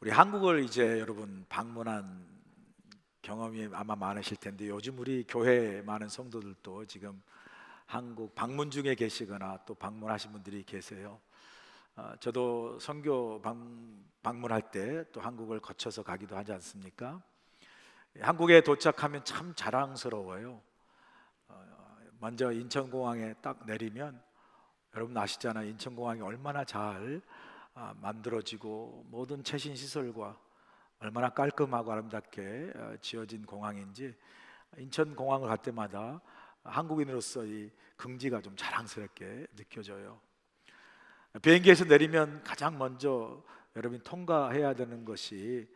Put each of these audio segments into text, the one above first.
우리 한국을 이제 여러분 방문한 경험이 아마 많으실 텐데, 요즘 우리 교회 많은 성도들도 지금 한국 방문 중에 계시거나 또 방문하신 분들이 계세요. 저도 선교 방문할 때 또 한국을 거쳐서 가기도 하지 않습니까? 한국에 도착하면 참 자랑스러워요. 먼저 인천공항에 딱 내리면, 여러분 아시잖아요. 인천공항이 얼마나 잘 만들어지고 모든 최신 시설과 얼마나 깔끔하고 아름답게 지어진 공항인지, 인천공항을 갈 때마다 한국인으로서 이 긍지가 좀 자랑스럽게 느껴져요. 비행기에서 내리면 가장 먼저 여러분이 통과해야 되는 것이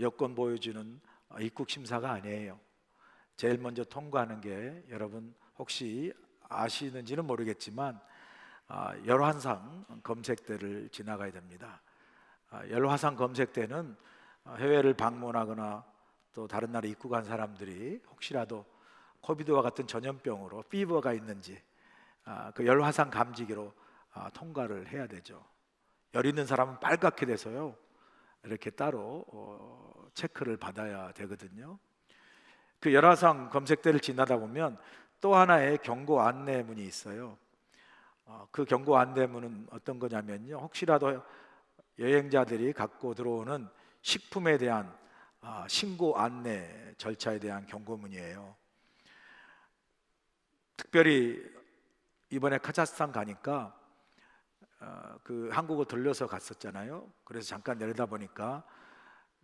여권 보여주는 입국 심사가 아니에요. 제일 먼저 통과하는 게, 여러분 혹시 아시는지는 모르겠지만 열화상 검색대를 지나가야 됩니다. 열화상 검색대는 해외를 방문하거나 또 다른 나라 입국한 사람들이 혹시라도 코비드와 같은 전염병으로 피버가 있는지 그 열화상 감지기로 통과를 해야 되죠. 열 있는 사람은 빨갛게 돼서요, 이렇게 따로 체크를 받아야 되거든요. 그 열화상 검색대를 지나다 보면 또 하나의 경고 안내문이 있어요. 그 경고 안내문은 어떤 거냐면요, 혹시라도 여행자들이 갖고 들어오는 식품에 대한 신고 안내 절차에 대한 경고문이에요. 특별히 이번에 카자흐스탄 가니까 그 한국을 들려서 갔었잖아요. 그래서 잠깐 내리다 보니까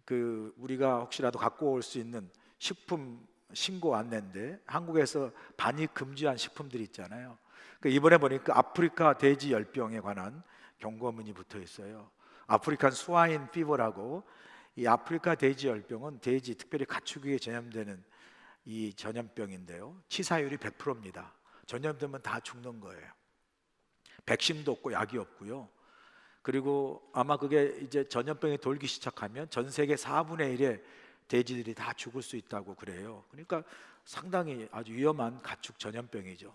그 우리가 혹시라도 갖고 올 수 있는 식품 신고 안내인데, 한국에서 반입 금지한 식품들이 있잖아요. 그 이번에 보니까 아프리카 돼지 열병에 관한 경고문이 붙어 있어요. 아프리칸 스와인 피버라고, 이 아프리카 돼지 열병은 돼지, 특별히 가축에 전염되는 이 전염병인데요, 치사율이 100%입니다. 전염되면 다 죽는 거예요. 백신도 없고 약이 없고요. 그리고 아마 그게 이제 전염병이 돌기 시작하면 전 세계 4분의 1의 돼지들이 다 죽을 수 있다고 그래요. 그러니까 상당히 아주 위험한 가축 전염병이죠.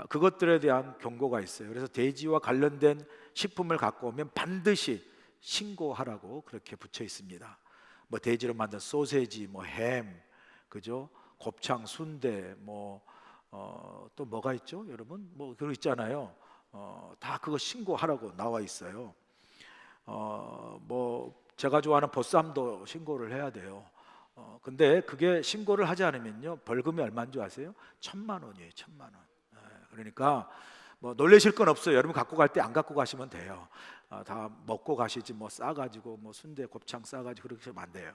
그것들에 대한 경고가 있어요. 그래서 돼지와 관련된 식품을 갖고 오면 반드시 신고하라고 그렇게 붙여 있습니다. 뭐 돼지로 만든 소세지, 뭐 햄, 그죠? 곱창, 순대, 또 뭐가 있죠, 여러분? 뭐 그거 있잖아요. 다 그거 신고하라고 나와 있어요. 뭐 제가 좋아하는 보쌈도 신고를 해야 돼요. 근데 그게 신고를 하지 않으면요, 벌금이 얼마인 줄 아세요? 1,000만 원이에요. 1,000만 원. 그러니까 뭐 놀라실 건 없어요. 여러분 갖고 갈 때 안 갖고 가시면 돼요. 다 먹고 가시지, 뭐 싸가지고 뭐 순대 곱창 싸가지고 그렇게 하면 안 돼요.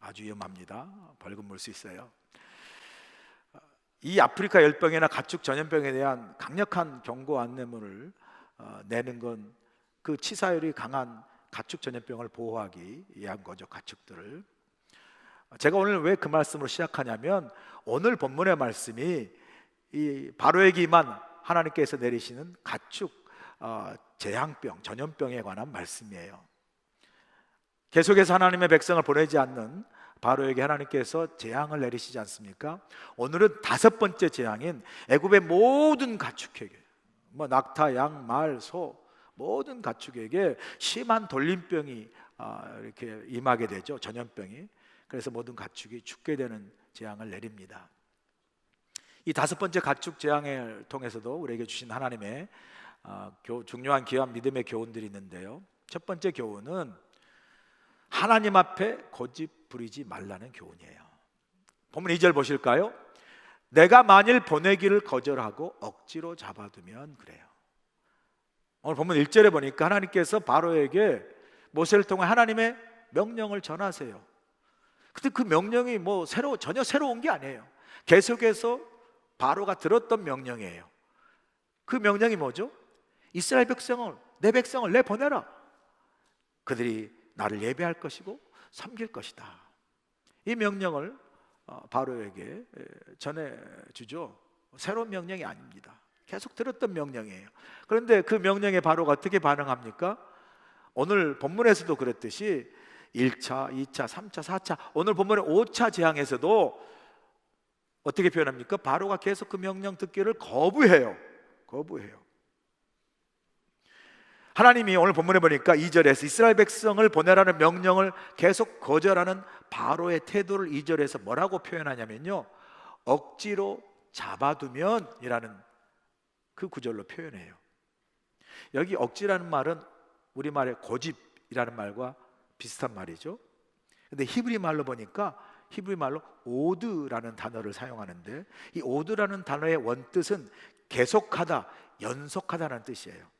아주 위험합니다. 벌금 물 수 있어요. 이 아프리카 열병이나 가축 전염병에 대한 강력한 경고 안내문을 내는 건 그 치사율이 강한 가축 전염병을 보호하기 위한 거죠. 가축들을. 제가 오늘 왜 그 말씀으로 시작하냐면, 오늘 본문의 말씀이 이 바로에게만 하나님께서 내리시는 가축 재앙병, 전염병에 관한 말씀이에요. 계속해서 하나님의 백성을 보내지 않는 바로에게 하나님께서 재앙을 내리시지 않습니까? 오늘은 5번째 재앙인 애굽의 모든 가축에게, 뭐 낙타, 양, 말, 소, 모든 가축에게 심한 돌림병이 이렇게 임하게 되죠. 전염병이. 그래서 모든 가축이 죽게 되는 재앙을 내립니다. 이 5번째 가축 재앙을 통해서도 우리에게 주신 하나님의 중요한 귀한 믿음의 교훈들이 있는데요, 첫 번째 교훈은 하나님 앞에 고집 부리지 말라는 교훈이에요. 본문 2절 보실까요? 내가 만일 보내기를 거절하고 억지로 잡아두면 그래요. 오늘 본문 1절에 보니까 하나님께서 바로에게 모세를 통해 하나님의 명령을 전하세요. 근데 그 명령이 전혀 새로운 게 아니에요. 계속해서 바로가 들었던 명령이에요. 그 명령이 뭐죠? 이스라엘 백성을, 내 백성을 내보내라. 그들이 나를 예배할 것이고 섬길 것이다. 이 명령을 바로에게 전해주죠. 새로운 명령이 아닙니다. 계속 들었던 명령이에요. 그런데 그 명령에 바로가 어떻게 반응합니까? 오늘 본문에서도 그랬듯이 1차, 2차, 3차, 4차, 오늘 본문의 5차 재앙에서도 어떻게 표현합니까? 바로가 계속 그 명령 듣기를 거부해요. 하나님이 오늘 본문에 보니까 2절에서 이스라엘 백성을 보내라는 명령을 계속 거절하는 바로의 태도를 2절에서 뭐라고 표현하냐면요, 억지로 잡아두면 이라는 그 구절로 표현해요. 여기 억지라는 말은 우리말의 고집이라는 말과 비슷한 말이죠. 근데 히브리 말로 보니까 히브리 말로 오드라는 단어를 사용하는데, 이 오드라는 단어의 원뜻은 계속하다, 연속하다는 뜻이에요.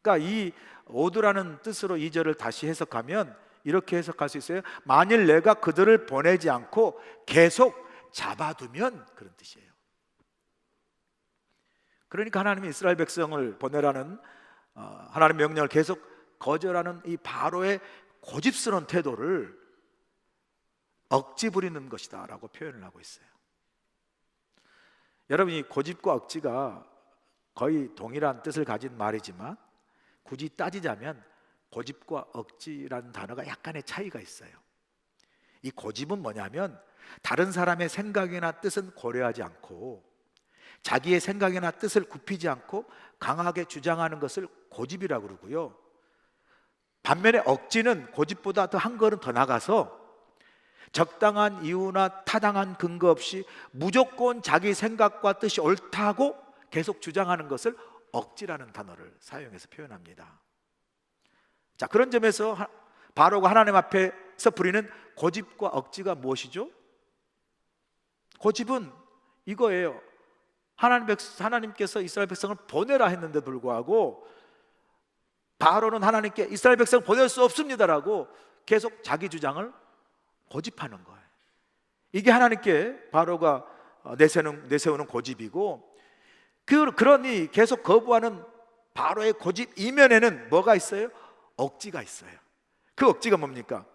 그러니까 이 오드라는 뜻으로 2절을 다시 해석하면 이렇게 해석할 수 있어요. 만일 내가 그들을 보내지 않고 계속 잡아두면, 그런 뜻이에요. 그러니까 하나님이 이스라엘 백성을 보내라는 하나님의 명령을 계속 거절하는 이 바로의 고집스러운 태도를 억지 부리는 것이다 라고 표현을 하고 있어요. 여러분, 이 고집과 억지가 거의 동일한 뜻을 가진 말이지만 굳이 따지자면 고집과 억지라는 단어가 약간의 차이가 있어요. 이 고집은 뭐냐면 다른 사람의 생각이나 뜻은 고려하지 않고 자기의 생각이나 뜻을 굽히지 않고 강하게 주장하는 것을 고집이라고 그러고요, 반면에 억지는 고집보다 더 한 걸음 더 나가서 적당한 이유나 타당한 근거 없이 무조건 자기 생각과 뜻이 옳다고 계속 주장하는 것을 억지라는 단어를 사용해서 표현합니다. 자, 그런 점에서 바로가 하나님 앞에서 부리는 고집과 억지가 무엇이죠? 고집은 이거예요. 하나님께서 이스라엘 백성을 보내라 했는데 불구하고 바로는 하나님께 이스라엘 백성을 보낼 수 없습니다라고 계속 자기 주장을 고집하는 거예요. 이게 하나님께 바로가 내세우는 고집이고, 그러니 계속 거부하는 바로의 고집 이면에는 뭐가 있어요? 억지가 있어요. 그 억지가 뭡니까?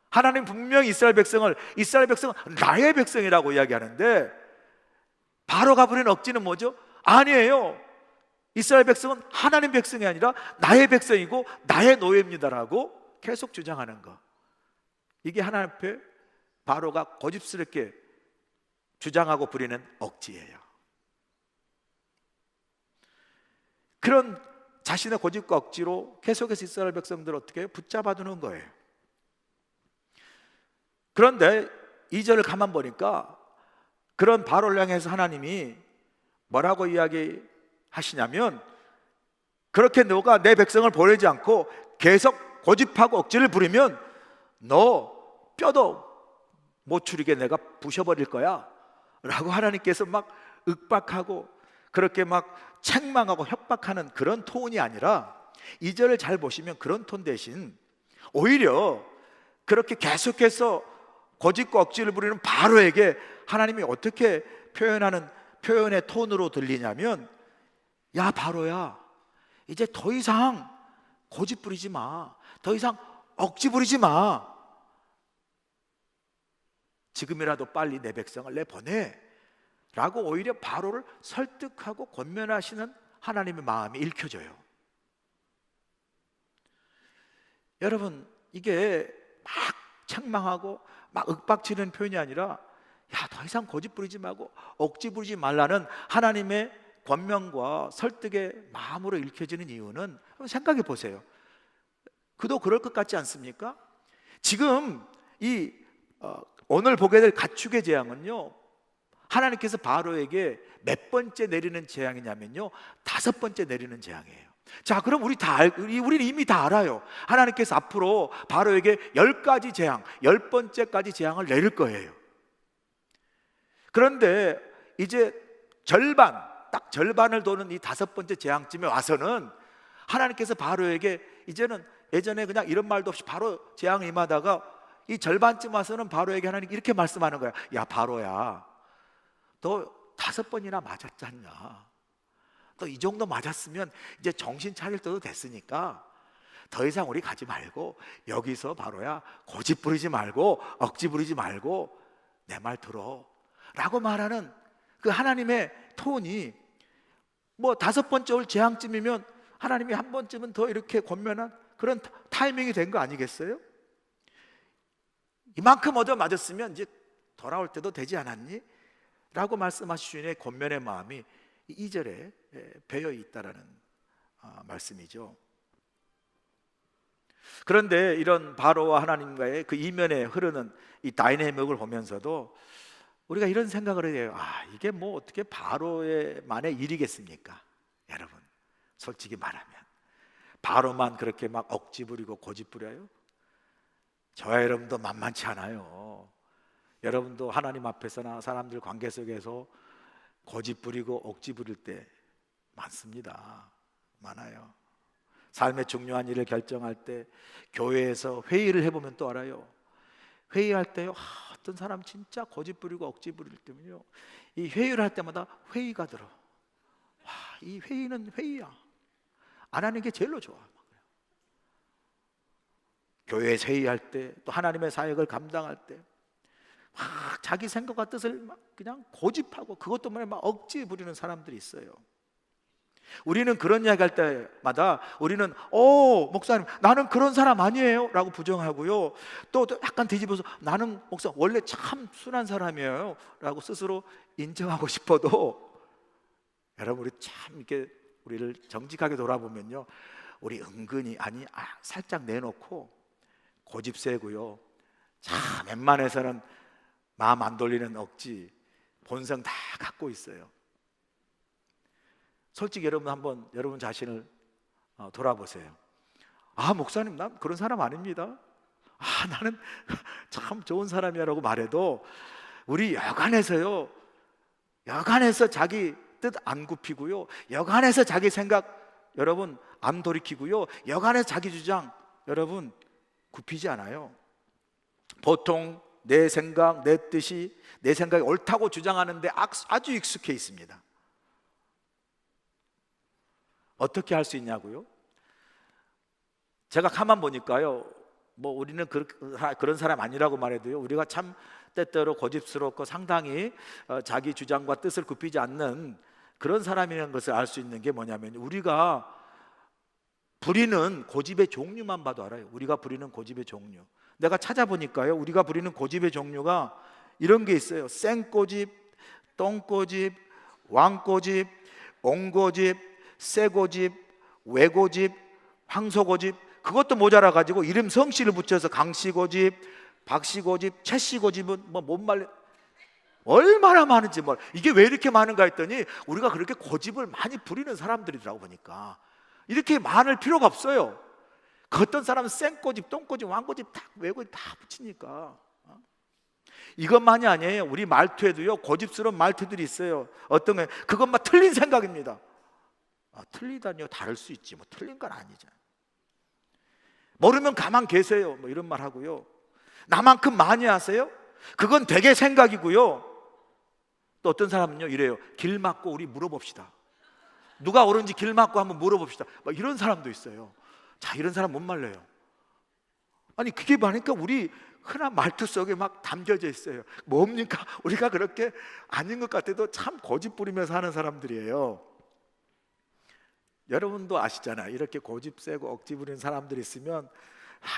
하나님 분명히 이스라엘 백성은 나의 백성이라고 이야기하는데 바로가 부리는 억지는 뭐죠? 아니에요, 이스라엘 백성은 하나님 백성이 아니라 나의 백성이고 나의 노예입니다라고 계속 주장하는 것, 이게 하나님 앞에 바로가 고집스럽게 주장하고 부리는 억지예요. 그런 자신의 고집과 억지로 계속해서 이스라엘 백성들을 어떻게 붙잡아두는 거예요. 그런데 2절을 가만 보니까 그런 바로를 향해서 하나님이 뭐라고 이야기하시냐면, 그렇게 너가 내 백성을 보내지 않고 계속 고집하고 억지를 부리면 너 뼈도 못 추리게 내가 부셔버릴 거야 라고 하나님께서 막 윽박하고 그렇게 막 책망하고 협박하는 그런 톤이 아니라, 2절을 잘 보시면 그런 톤 대신 오히려 그렇게 계속해서 고집과 억지를 부리는 바로에게 하나님이 어떻게 표현의 톤으로 들리냐면, 야 바로야, 이제 더 이상 고집 부리지 마, 더 이상 억지 부리지 마, 지금이라도 빨리 내 백성을 내보내 라고 오히려 바로를 설득하고 권면하시는 하나님의 마음이 읽혀져요. 여러분, 이게 막 책망하고 막 윽박지르는 표현이 아니라, 야 더 이상 고집 부리지 말고 억지 부리지 말라는 하나님의 권면과 설득의 마음으로 읽혀지는 이유는, 한번 생각해 보세요. 그도 그럴 것 같지 않습니까? 지금 오늘 보게 될 가축의 재앙은요, 하나님께서 바로에게 몇 번째 내리는 재앙이냐면요, 5번째 내리는 재앙이에요. 자, 그럼 우리는 이미 다 알아요. 하나님께서 앞으로 바로에게 10가지 재앙, 10번째까지 재앙을 내릴 거예요. 그런데 이제 딱 절반을 도는 이 5번째 재앙쯤에 와서는 하나님께서 바로에게 이제는 예전에 그냥 이런 말도 없이 바로 재앙이 임하다가 이 절반쯤 와서는 바로에게 하나님 이렇게 말씀하는 거야. 야 바로야, 너 5번이나 맞았잖냐. 너 이 정도 맞았으면 이제 정신 차릴 때도 됐으니까 더 이상 우리 가지 말고 여기서 바로야 고집 부리지 말고 억지 부리지 말고 내 말 들어 라고 말하는 그 하나님의 톤이, 뭐 5번째 올 재앙쯤이면 하나님이 한 번쯤은 더 이렇게 권면한 그런 타이밍이 된 거 아니겠어요? 이만큼 얻어 맞았으면 이제 돌아올 때도 되지 않았니? 라고 말씀하시는 권면의 마음이 2절에 배어 있다라는 말씀이죠. 그런데 이런 바로와 하나님과의 그 이면에 흐르는 이 다이내믹을 보면서도 우리가 이런 생각을 해요. 이게 뭐 어떻게 바로만의 일이겠습니까? 여러분, 솔직히 말하면 바로만 그렇게 막 억지 부리고 고집 부려요? 저와 여러분도 만만치 않아요. 여러분도 하나님 앞에서나 사람들 관계 속에서 고집 부리고 억지 부릴 때 많습니다. 많아요. 삶의 중요한 일을 결정할 때 교회에서 회의를 해보면 또 알아요. 회의할 때요, 어떤 사람 진짜 고집 부리고 억지 부릴 때면요, 이 회의를 할 때마다 회의가 들어. 이 회의는 회의야. 안 하는 게 제일로 좋아. 교회에서 회의할 때, 또 하나님의 사역을 감당할 때 자기 생각과 뜻을 막 그냥 고집하고 그것 때문에 막 억지 부리는 사람들이 있어요. 우리는 그런 이야기 할 때마다 우리는 목사님 나는 그런 사람 아니에요 라고 부정하고요, 또 약간 뒤집어서 나는 목사 원래 참 순한 사람이에요 라고 스스로 인정하고 싶어도, 여러분 우리 참 이렇게 우리를 정직하게 돌아보면요, 우리 은근히 살짝 내놓고 고집 세고요, 참 웬만해서는 마음 안 돌리는 억지 본성 다 갖고 있어요. 솔직히 여러분 한번 여러분 자신을 돌아보세요. 목사님 난 그런 사람 아닙니다. 나는 참 좋은 사람이라고 말해도 우리 여간해서요, 여간해서 자기 뜻 안 굽히고요, 여간해서 자기 생각 여러분 안 돌이키고요, 여간해서 자기 주장 여러분 굽히지 않아요. 보통 내 생각, 내 뜻이 내 생각이 옳다고 주장하는데 아주 익숙해 있습니다. 어떻게 할 수 있냐고요? 제가 가만 보니까요, 뭐 우리는 그런 사람 아니라고 말해도요, 우리가 참 때때로 고집스럽고 상당히 자기 주장과 뜻을 굽히지 않는 그런 사람이라는 것을 알 수 있는 게 뭐냐면, 우리가 부리는 고집의 종류만 봐도 알아요. 우리가 부리는 고집의 종류, 내가 찾아보니까요, 우리가 부리는 고집의 종류가 이런 게 있어요. 생고집, 똥고집, 왕고집, 옹고집, 새고집, 외고집, 황소고집, 그것도 모자라 가지고 이름 성씨를 붙여서 강씨고집, 박씨고집, 최씨고집은 뭔 말 얼마나 많은지 이게 왜 이렇게 많은가 했더니 우리가 그렇게 고집을 많이 부리는 사람들이라고 보니까 이렇게 많을 필요가 없어요. 그 어떤 사람은 생고집, 똥고집, 왕고집 다 외고집 다 붙이니까. 이것만이 아니에요. 우리 말투에도요 고집스러운 말투들이 있어요. 어떤 게 그것만 틀린 생각입니다. 틀리다니요, 다를 수 있지 뭐 틀린 건 아니죠. 모르면 가만 계세요 뭐 이런 말 하고요, 나만큼 많이 하세요? 그건 되게 생각이고요. 또 어떤 사람은요 이래요. 길 막고 우리 물어봅시다. 누가 옳은지 길 막고 한번 물어봅시다. 막 이런 사람도 있어요. 자, 이런 사람 못 말려요. 그게 많으니까 우리 흔한 말투 속에 막 담겨져 있어요. 뭡니까? 우리가 그렇게 아닌 것 같아도 참 고집 부리면서 하는 사람들이에요. 여러분도 아시잖아요. 이렇게 고집 세고 억지 부리는 사람들이 있으면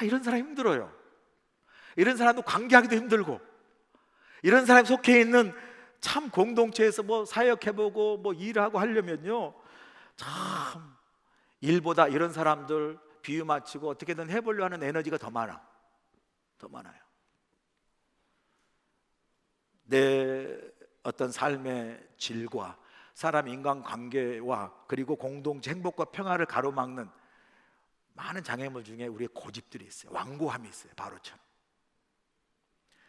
이런 사람 힘들어요. 이런 사람도 관계하기도 힘들고, 이런 사람이 속해 있는 참 공동체에서 뭐 사역해보고 뭐 일하고 하려면요, 참 일보다 이런 사람들 비유 맞추고 어떻게든 해보려 하는 에너지가 더 많아요. 내 어떤 삶의 질과 사람 인간관계와 그리고 공동체 행복과 평화를 가로막는 많은 장애물 중에 우리의 고집들이 있어요. 완고함이 있어요. 바로처럼.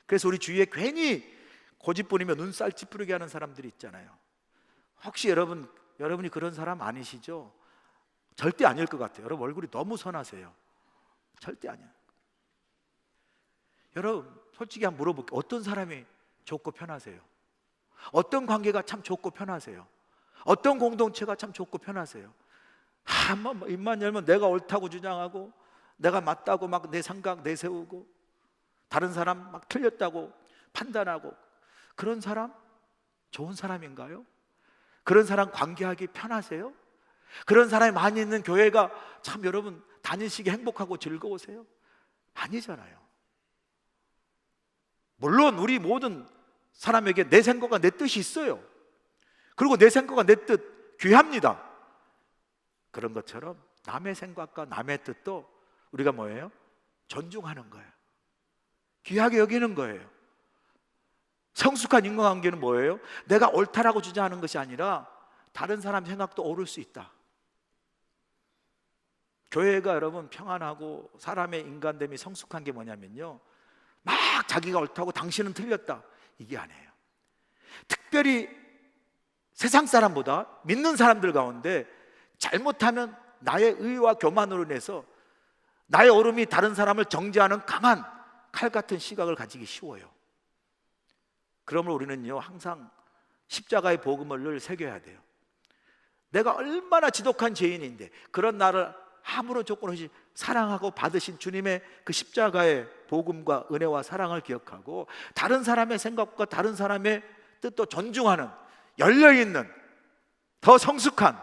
그래서 우리 주위에 괜히 고집 부리며 눈살 찌푸리게 하는 사람들이 있잖아요. 혹시 여러분이 그런 사람 아니시죠? 절대 아닐 것 같아요. 여러분 얼굴이 너무 선하세요. 절대 아니에요. 여러분 솔직히 한번 물어볼게요. 어떤 사람이 좋고 편하세요? 어떤 관계가 참 좋고 편하세요? 어떤 공동체가 참 좋고 편하세요? 입만 열면 내가 옳다고 주장하고 내가 맞다고 막 내 생각 내세우고 다른 사람 막 틀렸다고 판단하고, 그런 사람 좋은 사람인가요? 그런 사람 관계하기 편하세요? 그런 사람이 많이 있는 교회가 참 여러분 다니시기 행복하고 즐거우세요? 아니잖아요. 물론 우리 모든 사람에게 내 생각과 내 뜻이 있어요. 그리고 내 생각과 내 뜻 귀합니다. 그런 것처럼 남의 생각과 남의 뜻도 우리가 뭐예요? 존중하는 거예요. 귀하게 여기는 거예요. 성숙한 인간관계는 뭐예요? 내가 옳다라고 주장하는 것이 아니라 다른 사람 생각도 옳을 수 있다. 교회가 여러분 평안하고 사람의 인간됨이 성숙한 게 뭐냐면요, 막 자기가 옳다고 당신은 틀렸다, 이게 아니에요. 특별히 세상 사람보다 믿는 사람들 가운데 잘못하면 나의 의와 교만으로 인해서 나의 옳음이 다른 사람을 정죄하는 강한 칼 같은 시각을 가지기 쉬워요. 그러므로 우리는요, 항상 십자가의 복음을 늘 새겨야 돼요. 내가 얼마나 지독한 죄인인데 그런 나를 아무런 조건 없이 사랑하고 받으신 주님의 그 십자가의 복음과 은혜와 사랑을 기억하고 다른 사람의 생각과 다른 사람의 뜻도 존중하는 열려있는 더 성숙한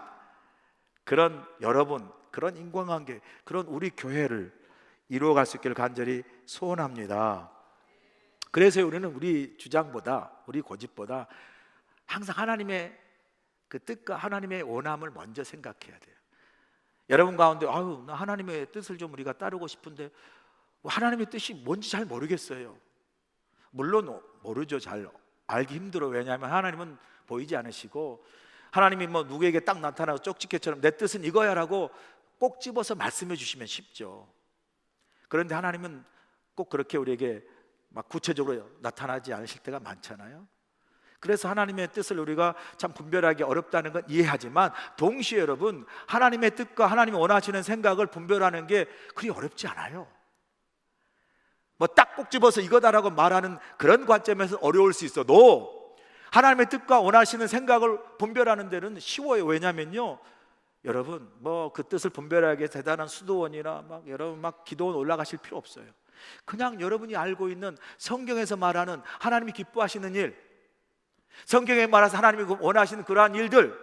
그런 여러분, 그런 인간관계, 그런 우리 교회를 이루어갈 수 있기를 간절히 소원합니다. 그래서 우리는 우리 주장보다, 우리 고집보다 항상 하나님의 그 뜻과 하나님의 원함을 먼저 생각해야 돼요. 여러분 가운데 나 하나님의 뜻을 좀 우리가 따르고 싶은데 하나님의 뜻이 뭔지 잘 모르겠어요. 물론 모르죠. 잘 알기 힘들어. 왜냐하면 하나님은 보이지 않으시고, 하나님이 뭐 누구에게 딱 나타나서 쪽집게처럼 내 뜻은 이거야 라고 꼭 집어서 말씀해 주시면 쉽죠. 그런데 하나님은 꼭 그렇게 우리에게 막 구체적으로 나타나지 않으실 때가 많잖아요. 그래서 하나님의 뜻을 우리가 참 분별하기 어렵다는 건 이해하지만, 동시에 여러분 하나님의 뜻과 하나님이 원하시는 생각을 분별하는 게 그리 어렵지 않아요. 뭐 딱 꼭 집어서 이거다라고 말하는 그런 관점에서 어려울 수 있어도 하나님의 뜻과 원하시는 생각을 분별하는 데는 쉬워요. 왜냐면요, 여러분 뭐 그 뜻을 분별하기 대단한 수도원이나 막 여러분 막 기도원 올라가실 필요 없어요. 그냥 여러분이 알고 있는 성경에서 말하는 하나님이 기뻐하시는 일, 성경에 말해서 하나님이 원하시는 그러한 일들,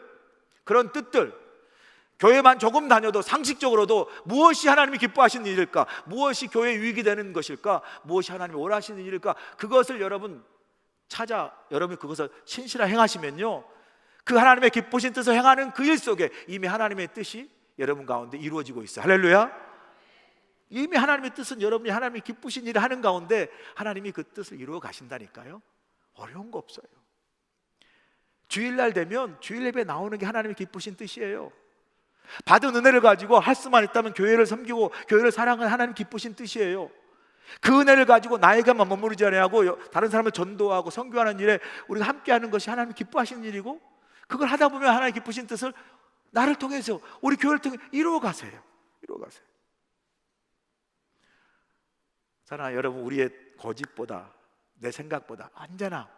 그런 뜻들, 교회만 조금 다녀도 상식적으로도 무엇이 하나님이 기뻐하시는 일일까, 무엇이 교회에 유익이 되는 것일까, 무엇이 하나님이 원하시는 일일까, 그것을 여러분 찾아 여러분이 그것을 신실하게 행하시면요, 그 하나님의 기쁘신 뜻을 행하는 그 일 속에 이미 하나님의 뜻이 여러분 가운데 이루어지고 있어요. 할렐루야. 이미 하나님의 뜻은 여러분이 하나님이 기쁘신 일을 하는 가운데 하나님이 그 뜻을 이루어 가신다니까요. 어려운 거 없어요. 주일날 되면 주일 예배 나오는 게 하나님의 기쁘신 뜻이에요. 받은 은혜를 가지고 할 수만 있다면 교회를 섬기고 교회를 사랑하는 하나님 기쁘신 뜻이에요. 그 은혜를 가지고 나에게만 머무르지 아니하고 다른 사람을 전도하고 선교하는 일에 우리가 함께하는 것이 하나님 기뻐하시는 일이고, 그걸 하다 보면 하나님 기쁘신 뜻을 나를 통해서, 우리 교회를 통해 이루어 가세요. 사랑하는 여러분, 우리의 고집보다 내 생각보다 언제나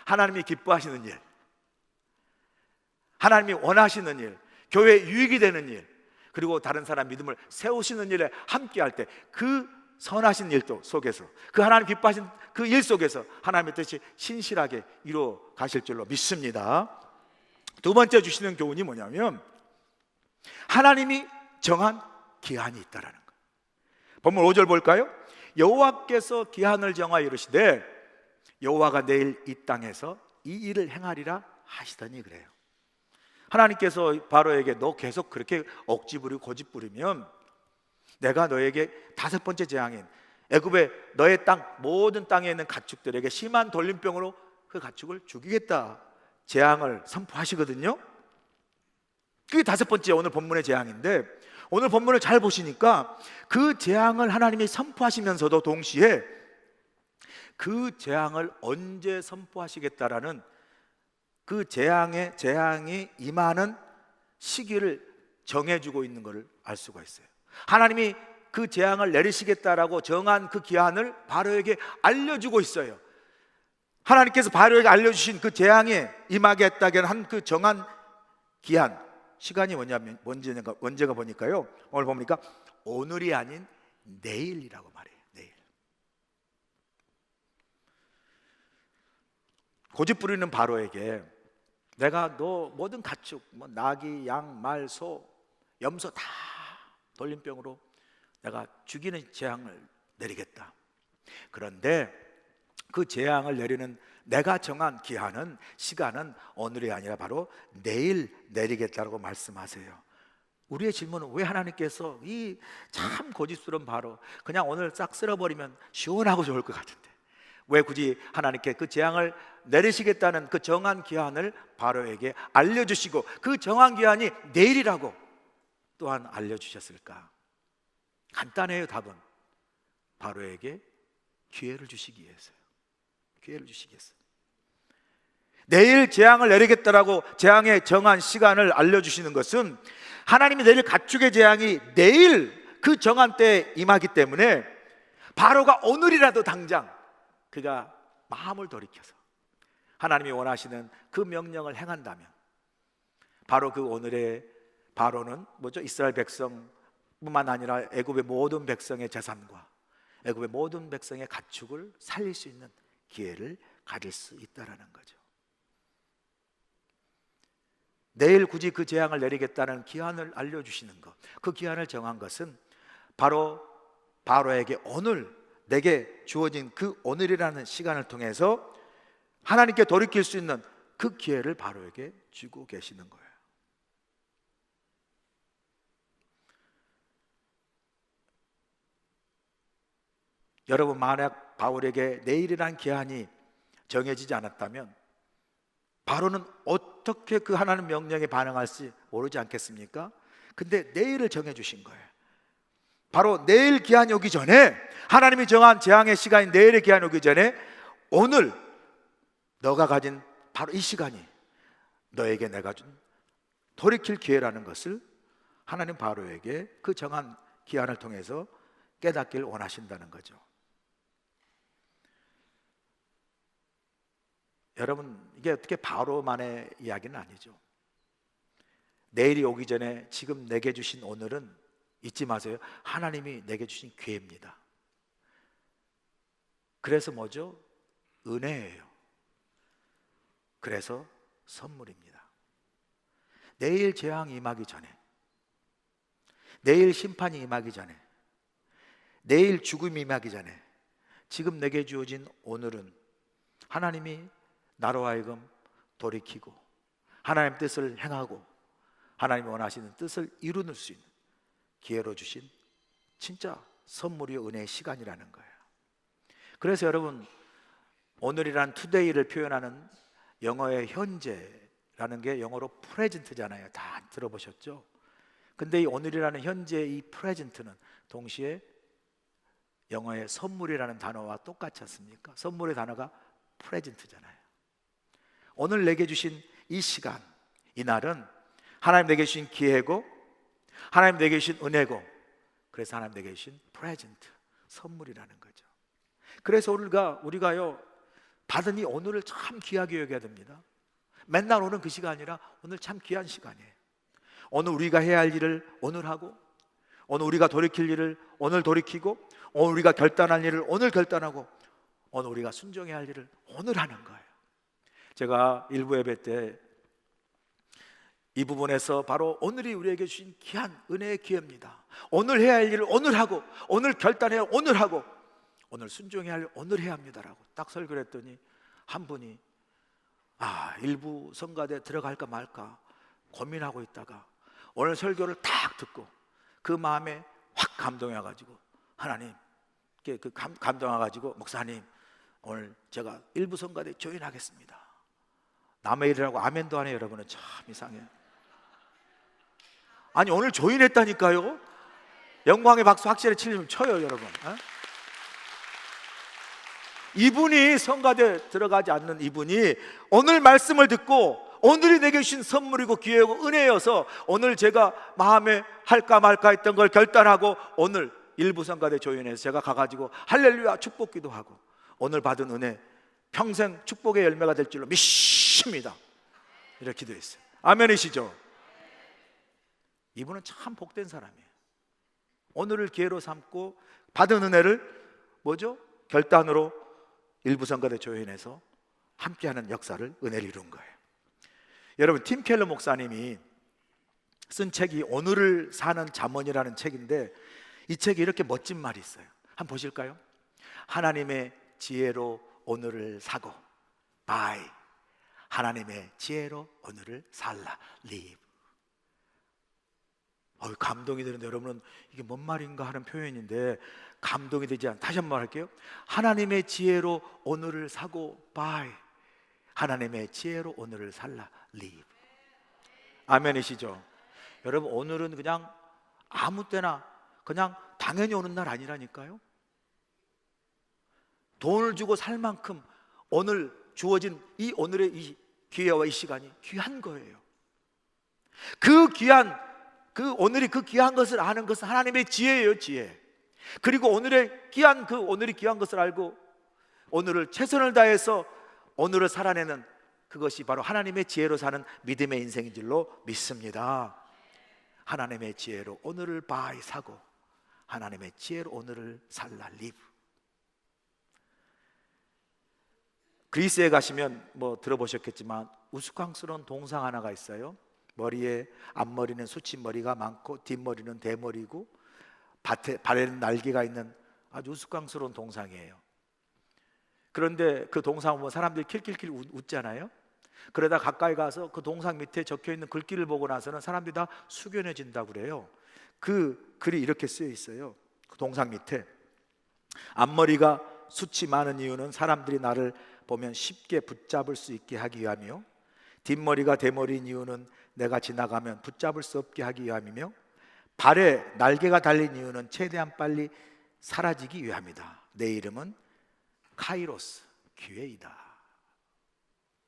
하나님이 기뻐하시는 일, 하나님이 원하시는 일, 교회에 유익이 되는 일, 그리고 다른 사람 믿음을 세우시는 일에 함께할 때 그 선하신 일 속에서, 그 하나님 기뻐하신 그 일 속에서 하나님의 뜻이 신실하게 이루어 가실 줄로 믿습니다. 두 번째 주시는 교훈이 뭐냐면 하나님이 정한 기한이 있다라는 거예요. 본문 5절 볼까요? 여호와께서 기한을 정하여 이르시되 여호와가 내일 이 땅에서 이 일을 행하리라 하시더니, 그래요. 하나님께서 바로에게 너 계속 그렇게 억지 부리고 고집 부리면 내가 너에게 다섯 번째 재앙인 애굽의 너의 땅 모든 땅에 있는 가축들에게 심한 돌림병으로 그 가축을 죽이겠다 재앙을 선포하시거든요. 그게 다섯 번째 오늘 본문의 재앙인데, 오늘 본문을 잘 보시니까 그 재앙을 하나님이 선포하시면서도 동시에 그 재앙을 언제 선포하시겠다라는 그 재앙이 임하는 시기를 정해주고 있는 것을 알 수가 있어요. 하나님이 그 재앙을 내리시겠다라고 정한 그 기한을 바로에게 알려주고 있어요. 하나님께서 바로에게 알려주신 그 재앙에 임하겠다는 한 그 정한 기한, 시간이 뭐냐면 언제가 보니까요, 오늘 보니까 오늘이 아닌 내일이라고 말해요. 내일. 고집 부리는 바로에게 내가 너 모든 가축, 뭐 나귀, 양, 말, 소, 염소 다 돌림병으로 내가 죽이는 재앙을 내리겠다. 그런데 그 재앙을 내리는 내가 정한 기한은, 시간은 오늘이 아니라 바로 내일 내리겠다고 말씀하세요. 우리의 질문은 왜 하나님께서 이 참 고집스러운 바로 그냥 오늘 싹 쓸어버리면 시원하고 좋을 것 같은데 왜 굳이 하나님께 그 재앙을 내리시겠다는 그 정한 기한을 바로에게 알려주시고 그 정한 기한이 내일이라고 또한 알려주셨을까? 간단해요. 답은 바로에게 기회를 주시기 위해서요. 기회를 주시기 위해서. 내일 재앙을 내리겠다라고 재앙의 정한 시간을 알려주시는 것은 하나님이 내릴 가축의 재앙이 내일 그 정한 때에 임하기 때문에 바로가 오늘이라도 당장 그가 마음을 돌이켜서 하나님이 원하시는 그 명령을 행한다면 바로 그 오늘의 바로는 뭐죠? 이스라엘 백성뿐만 아니라 애굽의 모든 백성의 재산과 애굽의 모든 백성의 가축을 살릴 수 있는 기회를 가질 수 있다라는 거죠. 내일 굳이 그 재앙을 내리겠다는 기한을 알려주시는 것, 그 기한을 정한 것은 바로 바로에게 오늘 내게 주어진 그 오늘이라는 시간을 통해서 하나님께 돌이킬 수 있는 그 기회를 바로에게 주고 계시는 거예요. 여러분, 만약 바울에게 내일이란 기한이 정해지지 않았다면 바로는 어떻게 그 하나님 명령에 반응할지 모르지 않겠습니까? 근데 내일을 정해주신 거예요. 바로 내일 기한이 오기 전에, 하나님이 정한 재앙의 시간인 내일의 기한이 오기 전에 오늘 너가 가진 바로 이 시간이 너에게 내가 준 돌이킬 기회라는 것을 하나님 바로에게 그 정한 기한을 통해서 깨닫길 원하신다는 거죠. 여러분, 이게 어떻게 바로만의 이야기는 아니죠. 내일이 오기 전에 지금 내게 주신 오늘은 잊지 마세요. 하나님이 내게 주신 기회입니다. 그래서 뭐죠? 은혜예요. 그래서 선물입니다. 내일 재앙이 임하기 전에, 내일 심판이 임하기 전에, 내일 죽음이 임하기 전에 지금 내게 주어진 오늘은 하나님이 나로 하여금 돌이키고 하나님 뜻을 행하고 하나님이 원하시는 뜻을 이루는 수 있는 기회로 주신 진짜 선물이요 은혜의 시간이라는 거예요. 그래서 여러분, 오늘이란 today를 표현하는 영어의 현재라는 게 영어로 present잖아요. 다 들어보셨죠? 근데 이 오늘이라는 현재의 이 present는 동시에 영어의 선물이라는 단어와 똑같지 않습니까? 선물의 단어가 present잖아요. 오늘 내게 주신 이 시간, 이 날은 하나님 내게 주신 기회고 하나님 내게 주신 은혜고 그래서 하나님 내게 주신 present, 선물이라는 거죠. 그래서 우리가요 받은 이 오늘을 참 귀하게 여겨야 됩니다. 맨날 오는 그 시간이 아니라 오늘 참 귀한 시간이에요. 오늘 우리가 해야 할 일을 오늘 하고 오늘 우리가 돌이킬 일을 오늘 돌이키고 오늘 우리가 결단할 일을 오늘 결단하고 오늘 우리가 순종해야 할 일을 오늘 하는 거예요. 제가 일부 예배 때 이 부분에서 바로 오늘이 우리에게 주신 귀한 은혜의 기회입니다. 오늘 해야 할 일을 오늘 하고 오늘 결단해야 오늘 하고 오늘 순종해야 할 일을 오늘 해야 합니다라고 딱 설교를 했더니 한 분이 일부 성가대 들어갈까 말까 고민하고 있다가 오늘 설교를 딱 듣고 그 마음에 확 감동해가지고 하나님 감동해가지고 목사님 오늘 제가 일부 성가대 조인하겠습니다. 남의 일이라고 아멘도 안 해요. 여러분은 참 이상해요. 아니 오늘 조인했다니까요. 영광의 박수 확실히 치려면 쳐요 여러분. 이분이 성가대 들어가지 않는 이분이 오늘 말씀을 듣고 오늘이 내게 주신 선물이고 기회고 은혜여서 오늘 제가 마음에 할까 말까 했던 걸 결단하고 오늘 일부 성가대 조인해서 제가 가가지고 할렐루야 축복기도 하고 오늘 받은 은혜 평생 축복의 열매가 될 줄로 믿습니다. 이렇게 기도했어요. 아멘이시죠? 이분은 참 복된 사람이에요. 오늘을 기회로 삼고 받은 은혜를 뭐죠? 결단으로 일부 성가대 조인해서 함께하는 역사를 은혜를 이룬 거예요. 여러분, 팀 켈러 목사님이 쓴 책이 오늘을 사는 잠언이라는 책인데 이 책에 이렇게 멋진 말이 있어요. 한번 보실까요? 하나님의 지혜로 오늘을 사고 by 하나님의 지혜로 오늘을 살라 live. 감동이 되는데, 여러분은 이게 뭔 말인가 하는 표현인데 감동이 되지 않아. 다시 한번 할게요. 하나님의 지혜로 오늘을 사고 buy. 하나님의 지혜로 오늘을 살라 live. 아멘이시죠? 여러분, 오늘은 그냥 아무 때나 그냥 당연히 오는 날 아니라니까요. 돈을 주고 살 만큼 오늘 주어진 이 오늘의 이 기회와 이 시간이 귀한 거예요. 그 귀한, 그 오늘이 그 귀한 것을 아는 것은 하나님의 지혜예요, 지혜. 그리고 오늘의 귀한, 그 오늘이 귀한 것을 알고 오늘을 최선을 다해서 오늘을 살아내는 그것이 바로 하나님의 지혜로 사는 믿음의 인생인 줄로 믿습니다. 하나님의 지혜로 오늘을 바이 사고 하나님의 지혜로 오늘을 살라 리브. 그리스에 가시면 뭐 들어보셨겠지만 우스꽝스러운 동상 하나가 있어요. 머리에 앞머리는 수치머리가 많고 뒷머리는 대머리고 발에는 날개가 있는 아주 우스꽝스러운 동상이에요. 그런데 그 동상 보면 사람들이 킬킬킬 웃잖아요. 그러다 가까이 가서 그 동상 밑에 적혀있는 글귀를 보고 나서는 사람들이 다 숙연해진다고 그래요. 그 글이 이렇게 쓰여 있어요. 그 동상 밑에 앞머리가 숱이 많은 이유는 사람들이 나를 보면 쉽게 붙잡을 수 있게 하기 위함이요, 뒷머리가 대머리인 이유는 내가 지나가면 붙잡을 수 없게 하기 위함이며, 발에 날개가 달린 이유는 최대한 빨리 사라지기 위함이다. 내 이름은 카이로스, 기회이다.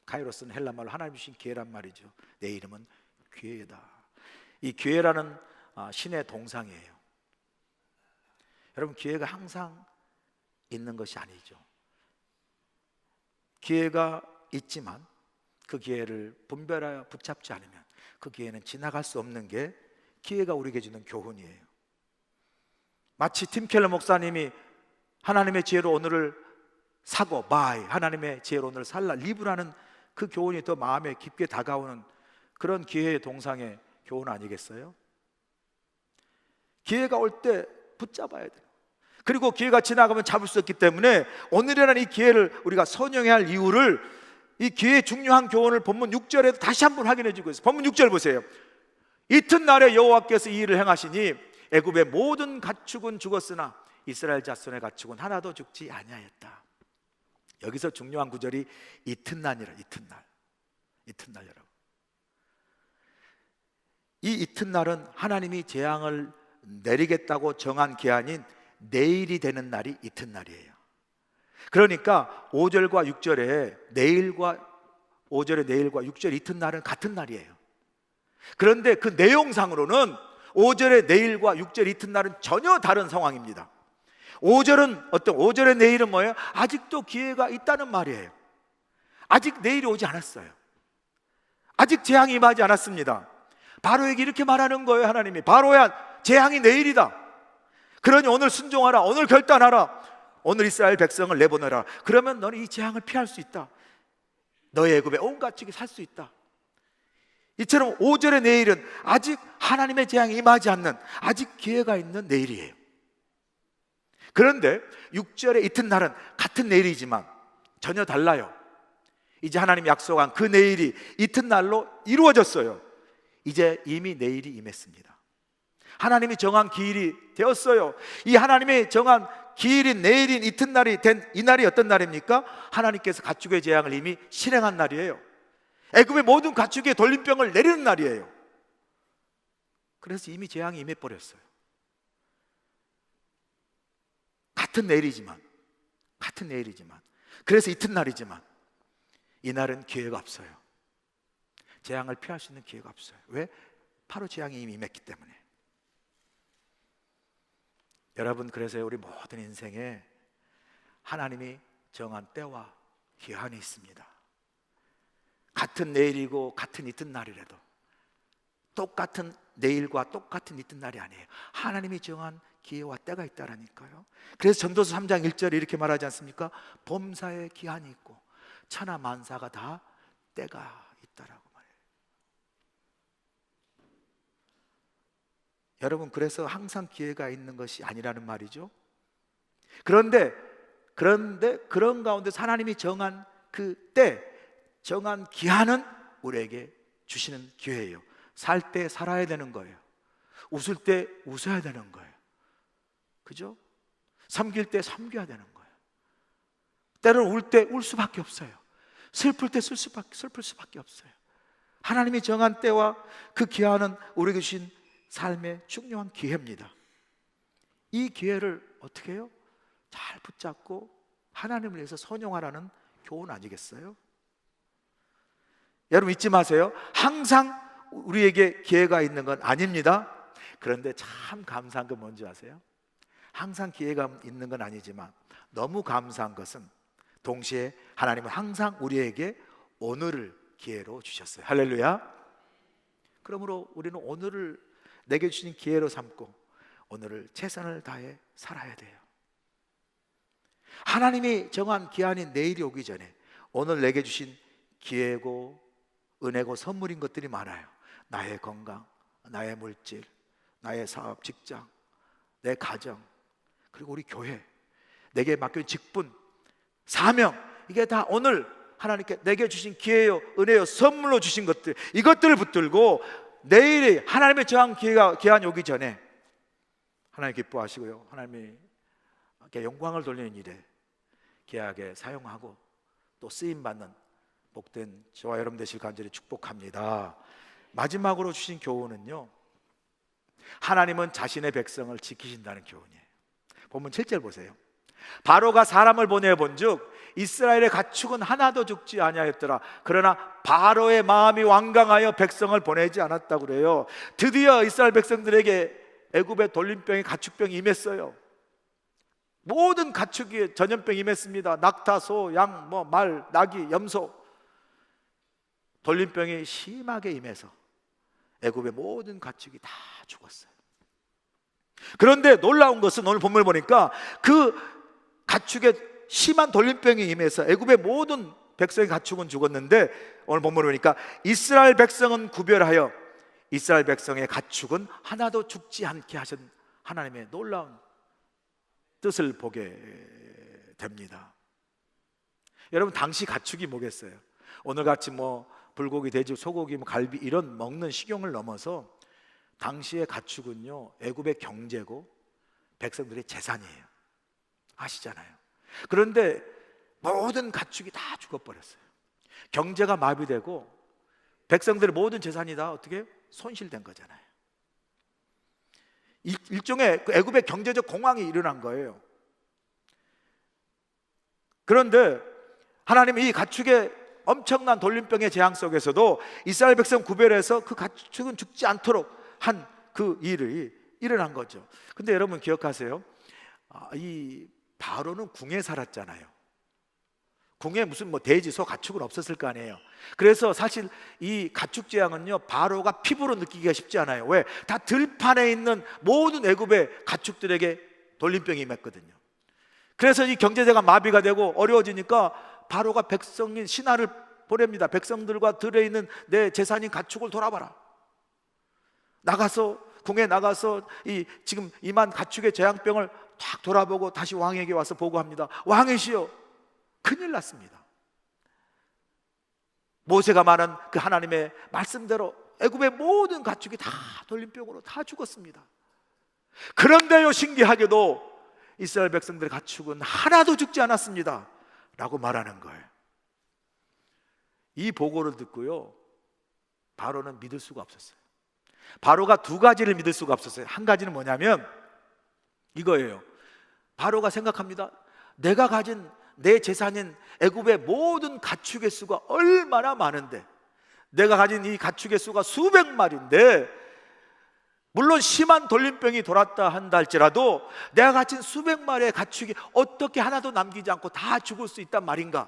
카이로스는 헬라말로 하나님 주신 기회란 말이죠. 내 이름은 기회이다. 이 기회라는 신의 동상이에요. 여러분, 기회가 항상 있는 것이 아니죠. 기회가 있지만 그 기회를 분별하여 붙잡지 않으면 그 기회는 지나갈 수 없는 게 기회가 우리에게 주는 교훈이에요. 마치 팀 켈러 목사님이 하나님의 지혜로 오늘을 사고 바이, 하나님의 지혜로 오늘을 살라 리브라는 그 교훈이 더 마음에 깊게 다가오는 그런 기회의 동상의 교훈 아니겠어요? 기회가 올 때 붙잡아야 돼요. 그리고 기회가 지나가면 잡을 수 없기 때문에 오늘이라는 이 기회를 우리가 선용해야 할 이유를, 이 기회의 중요한 교훈을 본문 6절에도 다시 한번 확인해 주고 있어요. 본문 6절 보세요. 이튿날에 여호와께서 이 일을 행하시니 애굽의 모든 가축은 죽었으나 이스라엘 자손의 가축은 하나도 죽지 아니하였다. 여기서 중요한 구절이 이튿날이라. 이튿날 여러분, 이 이튿날은 하나님이 재앙을 내리겠다고 정한 기한인 내일이 되는 날이 이튿날이에요. 그러니까 5절과 6절에 내일과 5절의 내일과 6절 이튿날은 같은 날이에요. 그런데 그 내용상으로는 5절의 내일과 6절 이튿날은 전혀 다른 상황입니다. 5절의 내일은 뭐예요? 아직도 기회가 있다는 말이에요. 아직 내일이 오지 않았어요. 아직 재앙이 임하지 않았습니다. 바로에게 이렇게 말하는 거예요. 하나님이, 바로야, 재앙이 내일이다. 그러니 오늘 순종하라, 오늘 결단하라, 오늘 이스라엘 백성을 내보내라. 그러면 너는 이 재앙을 피할 수 있다. 너의 애굽에 온 가축이 살 수 있다. 이처럼 5절의 내일은 아직 하나님의 재앙이 임하지 않는, 아직 기회가 있는 내일이에요. 그런데 6절의 이튿날은 같은 내일이지만 전혀 달라요. 이제 하나님이 약속한 그 내일이 이튿날로 이루어졌어요. 이제 이미 내일이 임했습니다. 하나님이 정한 기일이 되었어요. 이 하나님의 정한 기일인 내일인 이튿날이 된 이 날이 어떤 날입니까? 하나님께서 가축의 재앙을 이미 실행한 날이에요. 애굽의 모든 가축의 돌림병을 내리는 날이에요. 그래서 이미 재앙이 임해버렸어요. 같은 내일이지만 그래서 이튿날이지만 이 날은 기회가 없어요. 재앙을 피할 수 있는 기회가 없어요. 왜? 바로 재앙이 이미 임했기 때문에. 여러분, 그래서 우리 모든 인생에 하나님이 정한 때와 기한이 있습니다. 같은 내일이고 같은 이튿날이라도 똑같은 내일과 똑같은 이튿날이 아니에요. 하나님이 정한 기회와 때가 있다라니까요. 그래서 전도서 3장 1절에 이렇게 말하지 않습니까? 범사에 기한이 있고 천하 만사가 다 때가 있다라고 말해요. 여러분, 그래서 항상 기회가 있는 것이 아니라는 말이죠. 그런데 그런 가운데서 하나님이 정한 그 때, 정한 기한은 우리에게 주시는 기회예요. 살 때 살아야 되는 거예요. 웃을 때 웃어야 되는 거예요. 그죠? 섬길 때 섬겨야 되는 거예요. 때로는 울 때 울 수밖에 없어요. 슬플 때 슬플 수밖에 없어요. 하나님이 정한 때와 그 기한은 우리에게 주신 삶의 중요한 기회입니다. 이 기회를 어떻게 해요? 잘 붙잡고 하나님을 위해서 선용하라는 교훈 아니겠어요? 여러분 잊지 마세요. 항상 우리에게 기회가 있는 건 아닙니다. 그런데 참 감사한 건 뭔지 아세요? 항상 기회가 있는 건 아니지만 너무 감사한 것은 동시에 하나님은 항상 우리에게 오늘을 기회로 주셨어요. 할렐루야. 그러므로 우리는 오늘을 내게 주신 기회로 삼고 오늘을 최선을 다해 살아야 돼요. 하나님이 정한 기한인 내일이 오기 전에 오늘 내게 주신 기회고 은혜고 선물인 것들이 많아요. 나의 건강, 나의 물질, 나의 사업, 직장, 내 가정, 그리고 우리 교회, 내게 맡긴 직분, 사명, 이게 다 오늘 하나님께 내게 주신 기회요, 은혜요, 선물로 주신 것들, 이것들을 붙들고 내일이 하나님의 정한 기한이 오기 전에 하나님 기뻐하시고요, 하나님이 영광을 돌리는 일에 귀하게 사용하고 또 쓰임받는 복된 저와 여러분 되실 간절히 축복합니다. 마지막으로 주신 교훈은요, 하나님은 자신의 백성을 지키신다는 교훈이에요. 본문 7절 보세요. 바로가 사람을 보내본즉 이스라엘의 가축은 하나도 죽지 아니하였더라. 그러나 바로의 마음이 완강하여 백성을 보내지 않았다고 그래요. 드디어 이스라엘 백성들에게 애굽의 돌림병이 가축병이 임했어요. 모든 가축이 전염병이 임했습니다. 낙타, 소, 양, 말, 나귀, 염소, 돌림병이 심하게 임해서 애굽의 모든 가축이 다 죽었어요. 그런데 놀라운 것은 오늘 본문을 보니까 그 가축의 심한 돌림병이 임해서 애굽의 모든 백성의 가축은 죽었는데 오늘 본문을 보니까 이스라엘 백성은 구별하여 이스라엘 백성의 가축은 하나도 죽지 않게 하신 하나님의 놀라운 뜻을 보게 됩니다. 여러분, 당시 가축이 뭐겠어요? 오늘같이 불고기, 돼지, 소고기, 갈비 이런 먹는 식용을 넘어서 당시의 가축은요, 애굽의 경제고 백성들의 재산이에요. 아시잖아요. 그런데 모든 가축이 다 죽어버렸어요. 경제가 마비되고 백성들의 모든 재산이 다 어떻게 손실된 거잖아요. 일종의 애굽의 경제적 공황이 일어난 거예요. 그런데 하나님이 이 가축의 엄청난 돌림병의 재앙 속에서도 이스라엘 백성 구별해서 그 가축은 죽지 않도록 한 그 일이 일어난 거죠. 근데 여러분 기억하세요? 이 바로는 궁에 살았잖아요. 궁에 무슨 돼지, 소, 가축은 없었을 거 아니에요. 그래서 사실 이 가축 재앙은요, 바로가 피부로 느끼기가 쉽지 않아요. 왜? 다 들판에 있는 모든 애굽의 가축들에게 돌림병이 임했거든요. 그래서 이 경제제가 마비가 되고 어려워지니까 바로가 백성인 신하를 보냅니다. 백성들과 들에 있는 내 재산인 가축을 돌아봐라. 궁에 나가서 지금 임한 가축의 재앙병을 탁 돌아보고 다시 왕에게 와서 보고합니다. 왕이시여, 큰일 났습니다. 모세가 말한 그 하나님의 말씀대로 애굽의 모든 가축이 다 돌림병으로 다 죽었습니다. 그런데요, 신기하게도 이스라엘 백성들의 가축은 하나도 죽지 않았습니다 라고 말하는 거예요. 이 보고를 듣고요, 바로는 믿을 수가 없었어요. 바로가 두 가지를 믿을 수가 없었어요. 한 가지는 뭐냐면 이거예요. 바로가 생각합니다. 내가 가진 내 재산인 애굽의 모든 가축의 수가 얼마나 많은데, 내가 가진 이 가축의 수가 수백 마리인데, 물론 심한 돌림병이 돌았다 한다 할지라도 내가 가진 수백 마리의 가축이 어떻게 하나도 남기지 않고 다 죽을 수 있단 말인가?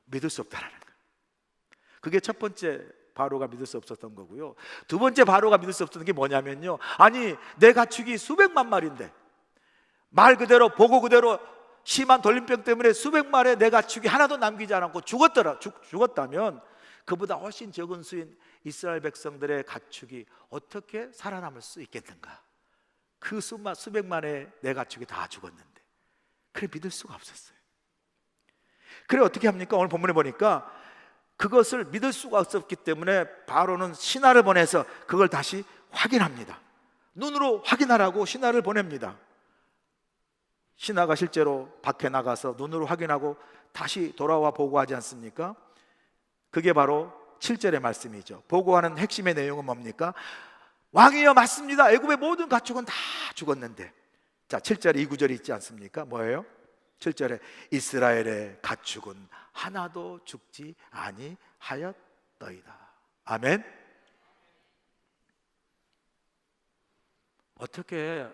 믿을 수 없다라는 거예요. 그게 첫 번째 바로가 믿을 수 없었던 거고요. 두 번째 바로가 믿을 수 없었던 게 뭐냐면요, 아니 내 가축이 수백만 마리인데, 말 그대로 보고 그대로 심한 돌림병 때문에 수백 마리의 내 가축이 하나도 남기지 않고 죽었다면 그보다 훨씬 적은 수인 이스라엘 백성들의 가축이 어떻게 살아남을 수 있겠는가? 그 수백만의 내 가축이 다 죽었는데, 그래 믿을 수가 없었어요. 그래 어떻게 합니까? 오늘 본문에 보니까 그것을 믿을 수가 없었기 때문에 바로는 신하를 보내서 그걸 다시 확인합니다. 눈으로 확인하라고 신하를 보냅니다. 신하가 실제로 밖에 나가서 눈으로 확인하고 다시 돌아와 보고하지 않습니까? 그게 바로 7절의 말씀이죠. 보고하는 핵심의 내용은 뭡니까? 왕이여 맞습니다. 애굽의 모든 가축은 다 죽었는데, 자 7절에 이 구절이 있지 않습니까? 뭐예요? 7절에 이스라엘의 가축은 하나도 죽지 아니하였더이다. 아멘. 어떻게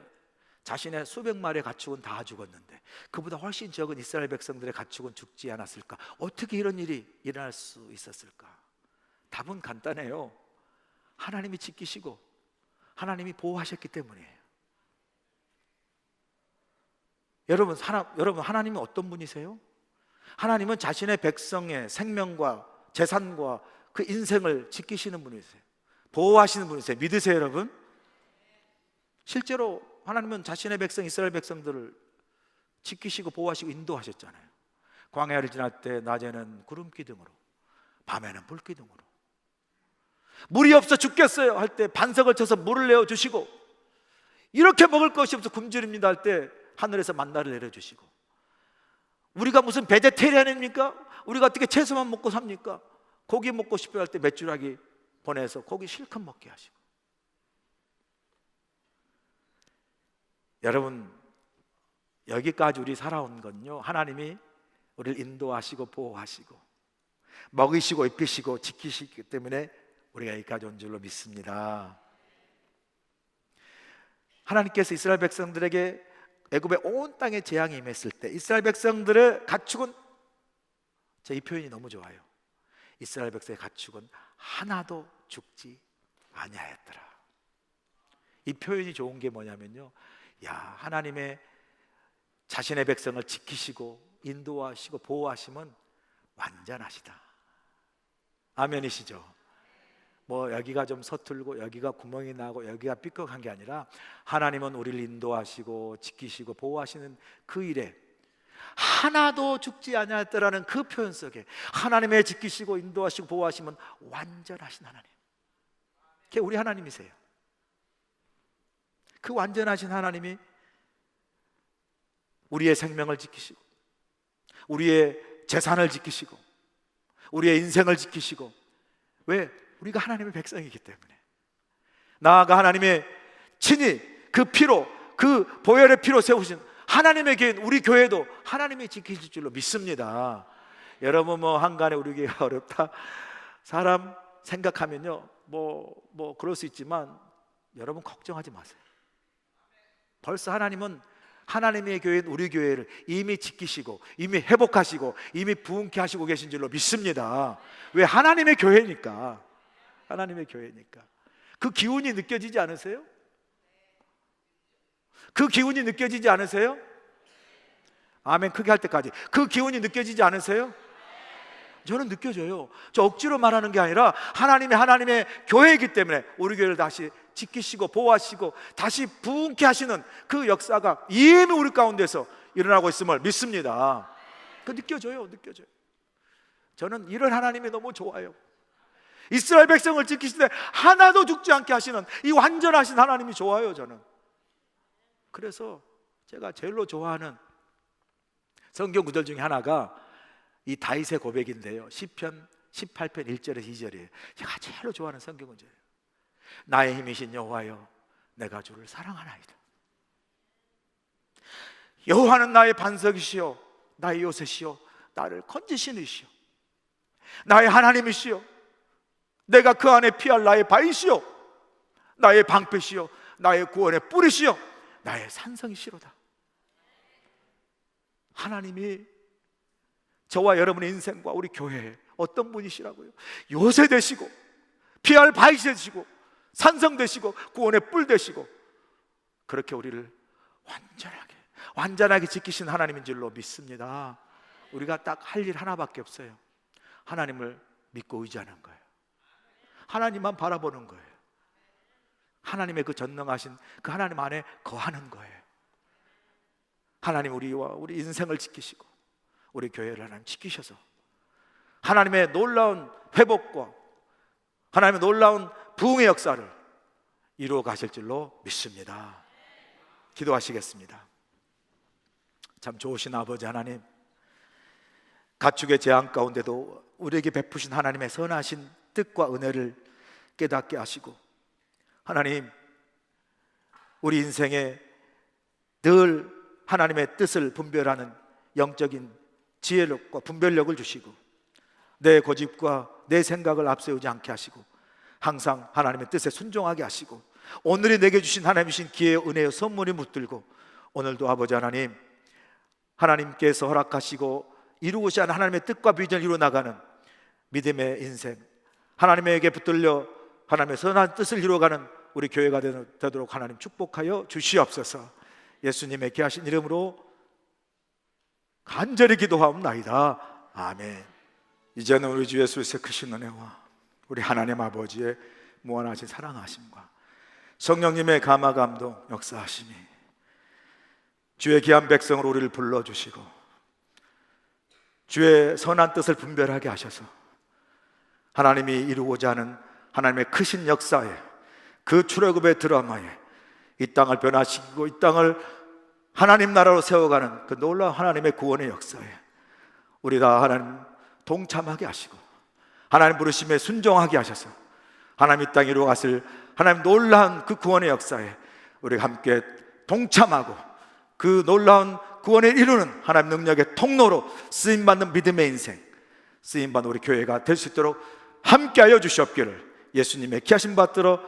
자신의 수백 마리의 가축은 다 죽었는데 그보다 훨씬 적은 이스라엘 백성들의 가축은 죽지 않았을까? 어떻게 이런 일이 일어날 수 있었을까? 답은 간단해요. 하나님이 지키시고 하나님이 보호하셨기 때문이에요. 여러분 하나님은 어떤 분이세요? 하나님은 자신의 백성의 생명과 재산과 그 인생을 지키시는 분이세요. 보호하시는 분이세요. 믿으세요, 여러분? 실제로 하나님은 자신의 백성 이스라엘 백성들을 지키시고 보호하시고 인도하셨잖아요. 광야를 지날 때 낮에는 구름 기둥으로, 밤에는 불 기둥으로, 물이 없어 죽겠어요 할 때 반석을 쳐서 물을 내어 주시고, 이렇게 먹을 것이 없어 굶주립니다 할 때 하늘에서 만나를 내려 주시고, 우리가 무슨 베제테리안입니까? 우리가 어떻게 채소만 먹고 삽니까? 고기 먹고 싶어 할 때 메추라기 보내서 고기 실컷 먹게 하시고. 여러분, 여기까지 우리 살아온 건요, 하나님이 우리를 인도하시고 보호하시고 먹이시고 입히시고 지키시기 때문에 우리가 여기까지 온 줄로 믿습니다. 하나님께서 이스라엘 백성들에게 애굽의 온 땅에 재앙이 임했을 때 이스라엘 백성들의 가축은, 제 이 표현이 너무 좋아요. 이스라엘 백성의 가축은 하나도 죽지 아니하였더라. 이 표현이 좋은 게 뭐냐면요, 야, 하나님의 자신의 백성을 지키시고 인도하시고 보호하심은 완전하시다. 아멘이시죠? 뭐 여기가 좀 서툴고 여기가 구멍이 나고 여기가 삐걱한 게 아니라 하나님은 우리를 인도하시고 지키시고 보호하시는 그 일에 하나도 죽지 아니하였더라는 그 표현 속에 하나님의 지키시고 인도하시고 보호하심은 완전하신 하나님, 그게 우리 하나님이세요. 그 완전하신 하나님이 우리의 생명을 지키시고 우리의 재산을 지키시고 우리의 인생을 지키시고, 왜? 우리가 하나님의 백성이기 때문에. 나아가 하나님의 친히 그 피로, 그 보혈의 피로 세우신 하나님의 교회, 우리 교회도 하나님이 지키실 줄로 믿습니다. 여러분, 뭐 한간에 우리 교회가 어렵다 사람 생각하면요, 뭐 그럴 수 있지만 여러분 걱정하지 마세요. 벌써 하나님은 하나님의 교회인 우리 교회를 이미 지키시고 이미 회복하시고 이미 부흥케 하시고 계신 줄로 믿습니다. 왜? 하나님의 교회니까. 하나님의 교회니까. 그 기운이 느껴지지 않으세요? 그 기운이 느껴지지 않으세요? 아멘 크게 할 때까지. 그 기운이 느껴지지 않으세요? 저는 느껴져요. 저 억지로 말하는 게 아니라 하나님의 교회이기 때문에 우리 교회를 다시 지키시고 보호하시고 다시 부흥케 하시는 그 역사가 이미 우리 가운데서 일어나고 있음을 믿습니다. 그 느껴져요. 저는 이런 하나님이 너무 좋아요. 이스라엘 백성을 지키시되 하나도 죽지 않게 하시는 이 완전하신 하나님이 좋아요. 저는 그래서 제가 제일로 좋아하는 성경 구절 중에 하나가 이 다윗의 고백인데요, 시편 18편 1절에서 2절이에요. 제가 제일로 좋아하는 성경 구절이에요. 나의 힘이신 여호와여, 내가 주를 사랑하나이다. 여호와는 나의 반석이시요 나의 요새시요 나를 건지시는 이시요 나의 하나님이시요 내가 그 안에 피할 나의 바위시요 나의 방패시요 나의 구원의 뿌리시요 나의 산성이시로다. 하나님이 저와 여러분의 인생과 우리 교회에 어떤 분이시라고요? 요새 되시고 피할 바위 되시고 산성 되시고 구원의 뿔 되시고, 그렇게 우리를 완전하게 지키신 하나님인 줄로 믿습니다. 우리가 딱 할 일 하나밖에 없어요. 하나님을 믿고 의지하는 거예요. 하나님만 바라보는 거예요. 하나님의 그 전능하신 그 하나님 안에 거하는 거예요. 하나님 우리와 우리 인생을 지키시고 우리 교회를 하나님 지키셔서 하나님의 놀라운 회복과 하나님의 놀라운 부흥의 역사를 이루어 가실 줄로 믿습니다. 기도하시겠습니다. 참 좋으신 아버지 하나님, 가축의 재앙 가운데도 우리에게 베푸신 하나님의 선하신 뜻과 은혜를 깨닫게 하시고, 하나님, 우리 인생에 늘 하나님의 뜻을 분별하는 영적인 지혜력과 분별력을 주시고, 내 고집과 내 생각을 앞세우지 않게 하시고, 항상 하나님의 뜻에 순종하게 하시고, 오늘이 내게 주신 하나님이신 기회의 은혜의 선물이 붙들고, 오늘도 아버지 하나님, 하나님께서 허락하시고 이루고자 하는 하나님의 뜻과 비전을 이루어나가는 믿음의 인생, 하나님에게 붙들려 하나님의 선한 뜻을 이루어가는 우리 교회가 되도록 하나님 축복하여 주시옵소서. 예수님의 귀하신 이름으로 간절히 기도하옵나이다. 아멘. 이제는 우리 주 예수의 크신 은혜와 우리 하나님 아버지의 무한하신 사랑하심과 성령님의 감화 감동 역사하심이 주의 귀한 백성으로 우리를 불러주시고 주의 선한 뜻을 분별하게 하셔서 하나님이 이루고자 하는 하나님의 크신 역사에, 그 출애굽의 드라마에 이 땅을 변화시키고 이 땅을 하나님 나라로 세워가는 그 놀라운 하나님의 구원의 역사에 우리 다 하나님 동참하게 하시고, 하나님 부르심에 순종하게 하셔서 하나님 이 땅에 이루어갔을 하나님 놀라운 그 구원의 역사에 우리가 함께 동참하고 그 놀라운 구원을 이루는 하나님 능력의 통로로 쓰임받는 믿음의 인생, 쓰임받는 우리 교회가 될 수 있도록 함께하여 주시옵기를 예수님의 귀하신 받들어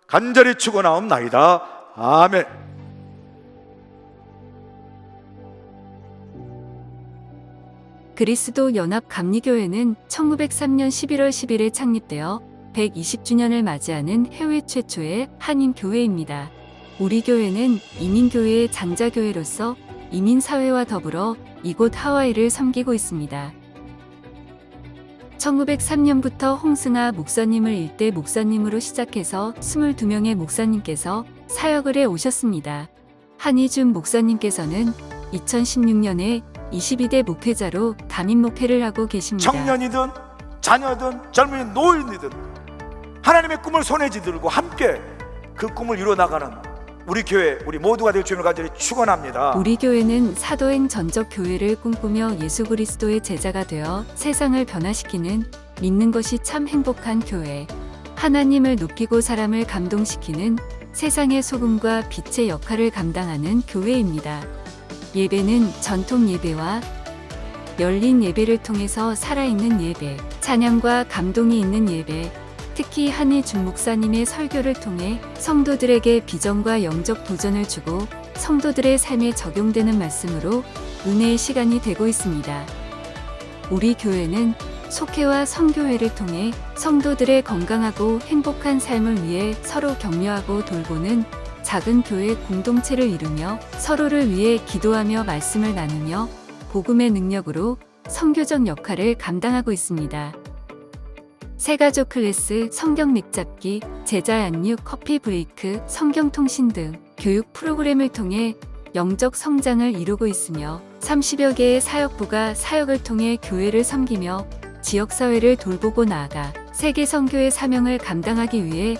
간절히 축원하옵나이다. 아멘. 그리스도 연합 감리교회는 1903년 11월 10일에 창립되어 120주년을 맞이하는 해외 최초의 한인 교회입니다. 우리 교회는 이민교회의 장자교회로서 이민사회와 더불어 이곳 하와이를 섬기고 있습니다. 1903년부터 홍승아 목사님을 일대 목사님으로 시작해서 22명의 목사님께서 사역을 해 오셨습니다. 한희준 목사님께서는 2016년에 22대 목회자로 담임 목회를 하고 계십니다. 청년이든 자녀든 젊은이 노인이든 하나님의 꿈을 손에 쥐들고 함께 그 꿈을 이루어나가는 우리 교회, 우리 모두가 될 주님을 간절히 축원합니다. 우리 교회는 사도행 전적 교회를 꿈꾸며 예수 그리스도의 제자가 되어 세상을 변화시키는 믿는 것이 참 행복한 교회, 하나님을 높이고 사람을 감동시키는 세상의 소금과 빛의 역할을 감당하는 교회입니다. 예배는 전통 예배와 열린 예배를 통해서 살아있는 예배, 찬양과 감동이 있는 예배, 특히 한희준 목사님의 설교를 통해 성도들에게 비전과 영적 도전을 주고 성도들의 삶에 적용되는 말씀으로 은혜의 시간이 되고 있습니다. 우리 교회는 속회와 선교회를 통해 성도들의 건강하고 행복한 삶을 위해 서로 격려하고 돌보는 작은 교회 공동체를 이루며 서로를 위해 기도하며 말씀을 나누며 복음의 능력으로 선교적 역할을 감당하고 있습니다. 새가족 클래스, 성경 맥잡기, 제자 양육, 커피 브레이크, 성경 통신 등 교육 프로그램을 통해 영적 성장을 이루고 있으며 30여 개의 사역부가 사역을 통해 교회를 섬기며 지역사회를 돌보고 나아가 세계 선교의 사명을 감당하기 위해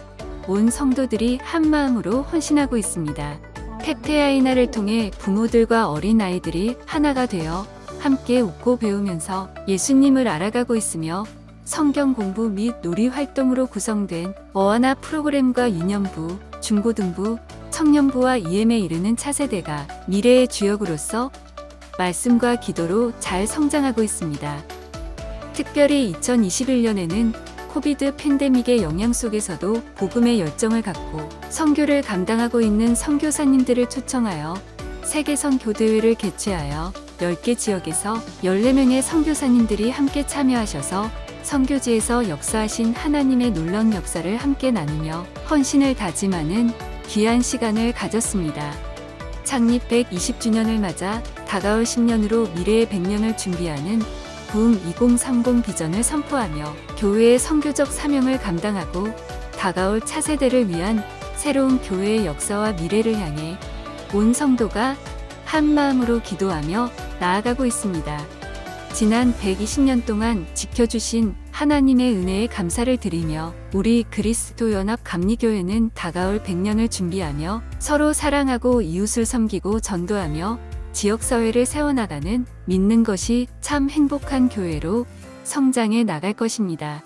온 성도들이 한 마음으로 헌신하고 있습니다. 페페아이나를 통해 부모들과 어린아이들이 하나가 되어 함께 웃고 배우면서 예수님을 알아가고 있으며 성경 공부 및 놀이 활동으로 구성된 어하나 프로그램과 유년부, 중고등부, 청년부와 EM에 이르는 차세대가 미래의 주역으로서 말씀과 기도로 잘 성장하고 있습니다. 특별히 2021년에는 코비드 팬데믹의 영향 속에서도 복음의 열정을 갖고 선교를 감당하고 있는 선교사님들을 초청하여 세계선 교대회를 개최하여 10개 지역에서 14명의 선교사님들이 함께 참여하셔서 선교지에서 역사하신 하나님의 놀라운 역사를 함께 나누며 헌신을 다짐하는 귀한 시간을 가졌습니다. 창립 120주년을 맞아 다가올 10년으로 미래의 100년을 준비하는 부흥 2030 비전을 선포하며 교회의 선교적 사명을 감당하고 다가올 차세대를 위한 새로운 교회의 역사와 미래를 향해 온 성도가 한 마음으로 기도하며 나아가고 있습니다. 지난 120년 동안 지켜주신 하나님의 은혜에 감사를 드리며 우리 그리스도 연합 감리교회는 다가올 100년을 준비하며 서로 사랑하고 이웃을 섬기고 전도하며 지역사회를 세워나가는 믿는 것이 참 행복한 교회로 성장해 나갈 것입니다.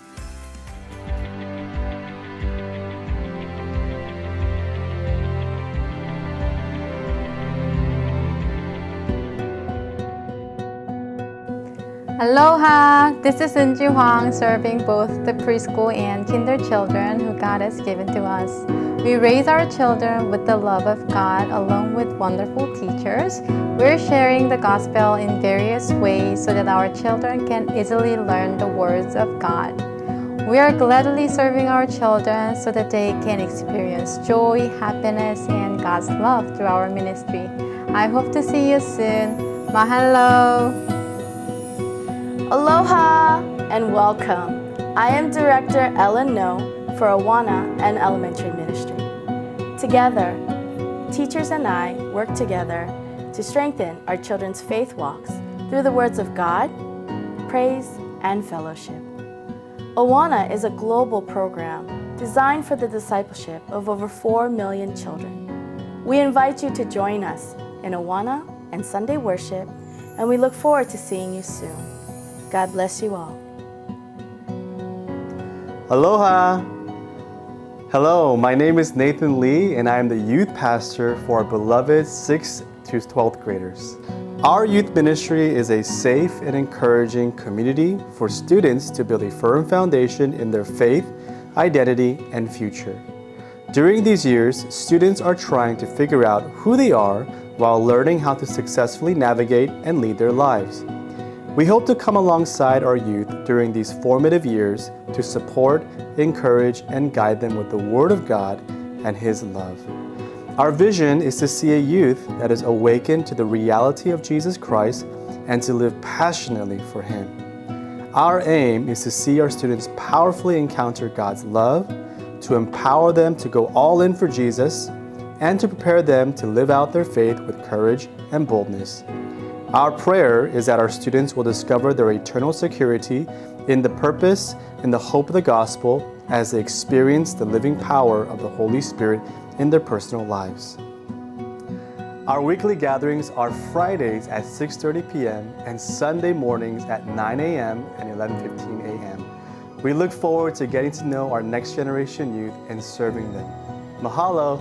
Aloha! This is Unji Huang serving both the preschool and kinder children who God has given to us. We raise our children with the love of God along with wonderful teachers. We're sharing the gospel in various ways so that our children can easily learn the words of God. We are gladly serving our children so that they can experience joy, happiness, and God's love through our ministry. I hope to see you soon. Mahalo! Aloha and welcome. I am Director Ellen No for Awana and Elementary Ministry. Together, teachers and I work together to strengthen our children's faith walks through the words of God, praise, and fellowship. Awana is a global program designed for the discipleship of over 4 million children. We invite you to join us in Awana and Sunday worship, and we look forward to seeing you soon. God bless you all. Aloha! Hello, my name is Nathan Lee and I am the youth pastor for our beloved 6th to 12th graders. Our youth ministry is a safe and encouraging community for students to build a firm foundation in their faith, identity, and future. During these years, students are trying to figure out who they are while learning how to successfully navigate and lead their lives. We hope to come alongside our youth during these formative years to support, encourage, and guide them with the Word of God and His love. Our vision is to see a youth that is awakened to the reality of Jesus Christ and to live passionately for Him. Our aim is to see our students powerfully encounter God's love, to empower them to go all in for Jesus, and to prepare them to live out their faith with courage and boldness. Our prayer is that our students will discover their eternal security in the purpose and the hope of the gospel as they experience the living power of the Holy Spirit in their personal lives. Our weekly gatherings are Fridays at 6:30 p.m. and Sunday mornings at 9 a.m. and 11:15 a.m. We look forward to getting to know our next generation youth and serving them. Mahalo!